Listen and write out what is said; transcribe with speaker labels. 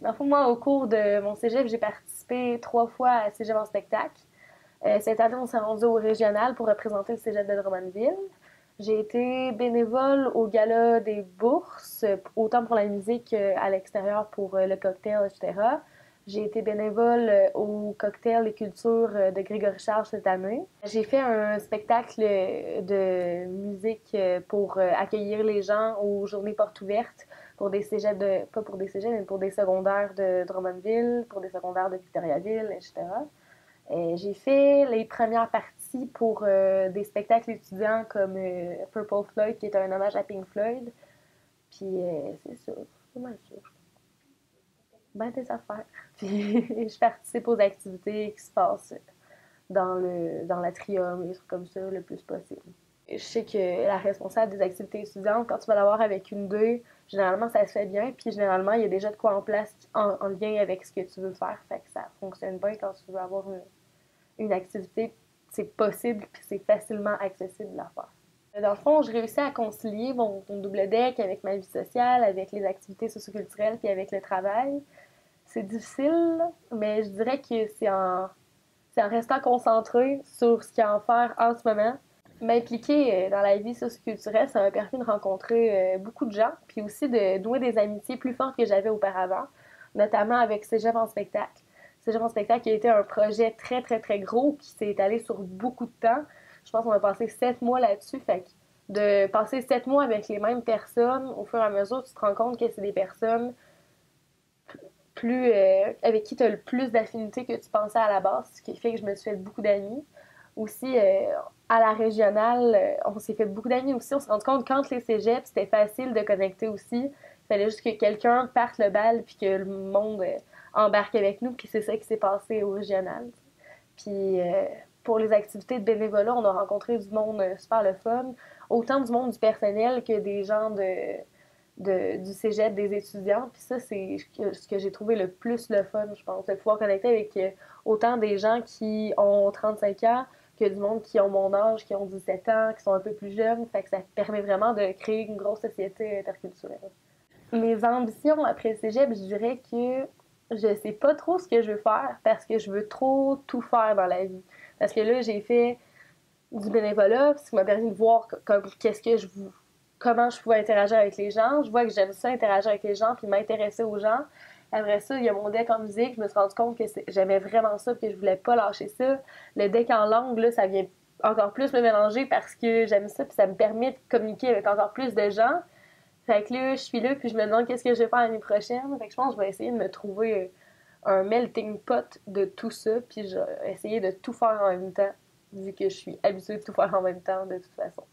Speaker 1: Dans le fond, moi, au cours de mon cégep, j'ai participé 3 fois à Cégep en spectacle. Cette année, on s'est rendu au régional pour représenter le Cégep de Drummondville. J'ai été bénévole au gala des bourses, autant pour la musique qu'à l'extérieur pour le cocktail, etc. J'ai été bénévole au cocktail et culture de Grégory Charles cette année. J'ai fait un spectacle de musique pour accueillir les gens aux journées portes ouvertes pour des cégeps pas pour des cégeps, mais pour des secondaires de Drummondville, pour des secondaires de Victoriaville, etc. J'ai fait les premières parties pour des spectacles étudiants comme Purple Floyd, qui est un hommage à Pink Floyd. Puis c'est ça, c'est mal ça. Ben des affaires. Puis je participe aux activités qui se passent dans l'atrium, et des trucs comme ça, le plus possible. Je sais que la responsable des activités étudiantes, quand tu vas l'avoir avec une d'eux, généralement ça se fait bien, puis généralement il y a déjà de quoi en place en lien avec ce que tu veux faire, fait que ça fonctionne bien quand tu veux avoir une activité, c'est possible puis c'est facilement accessible à faire. Dans le fond, je réussis à concilier mon double deck avec ma vie sociale, avec les activités socioculturelles puis avec le travail. C'est difficile, mais je dirais que c'est en restant concentré sur ce qu'il y a à en faire en ce moment. M'impliquer dans la vie socioculturelle, ça m'a permis de rencontrer beaucoup de gens, puis aussi de nouer des amitiés plus fortes que j'avais auparavant, notamment avec Cégep en spectacle. Cégep en spectacle qui a été un projet très, très, très gros qui s'est étalé sur beaucoup de temps. Je pense qu'on a passé 7 mois là-dessus, fait que de passer 7 mois avec les mêmes personnes, au fur et à mesure, tu te rends compte que c'est des personnes avec qui tu as le plus d'affinité que tu pensais à la base, ce qui fait que je me suis fait beaucoup d'amis. Aussi, à la régionale, on s'est fait beaucoup d'amis aussi. On s'est rendu compte qu'entre les cégeps, c'était facile de connecter aussi. Il fallait juste que quelqu'un parte le bal puis que le monde embarque avec nous. Puis c'est ça qui s'est passé au régional. Puis pour les activités de bénévolat, on a rencontré du monde super le fun. Autant du monde du personnel que des gens du cégep, des étudiants. Puis ça, c'est ce que j'ai trouvé le plus le fun, je pense, de pouvoir connecter avec autant des gens qui ont 35 ans que du monde qui ont mon âge, qui ont 17 ans, qui sont un peu plus jeunes. Fait que ça permet vraiment de créer une grosse société interculturelle. Mes ambitions après le cégep, je dirais que je sais pas trop ce que je veux faire parce que je veux trop tout faire dans la vie. Parce que là, j'ai fait du bénévolat, ce qui m'a permis de voir qu'est-ce que comment je pouvais interagir avec les gens. Je vois que j'aime ça interagir avec les gens puis m'intéresser aux gens. Après ça, il y a mon deck en musique. Je me suis rendu compte que j'aimais vraiment ça puis que je voulais pas lâcher ça. Le deck en langue, là, ça vient encore plus me mélanger parce que j'aime ça puis ça me permet de communiquer avec encore plus de gens. Fait que là, je suis là puis je me demande qu'est-ce que je vais faire l'année prochaine. Fait que je pense que je vais essayer de me trouver un melting pot de tout ça puis je vais essayer de tout faire en même temps vu que je suis habituée de tout faire en même temps de toute façon.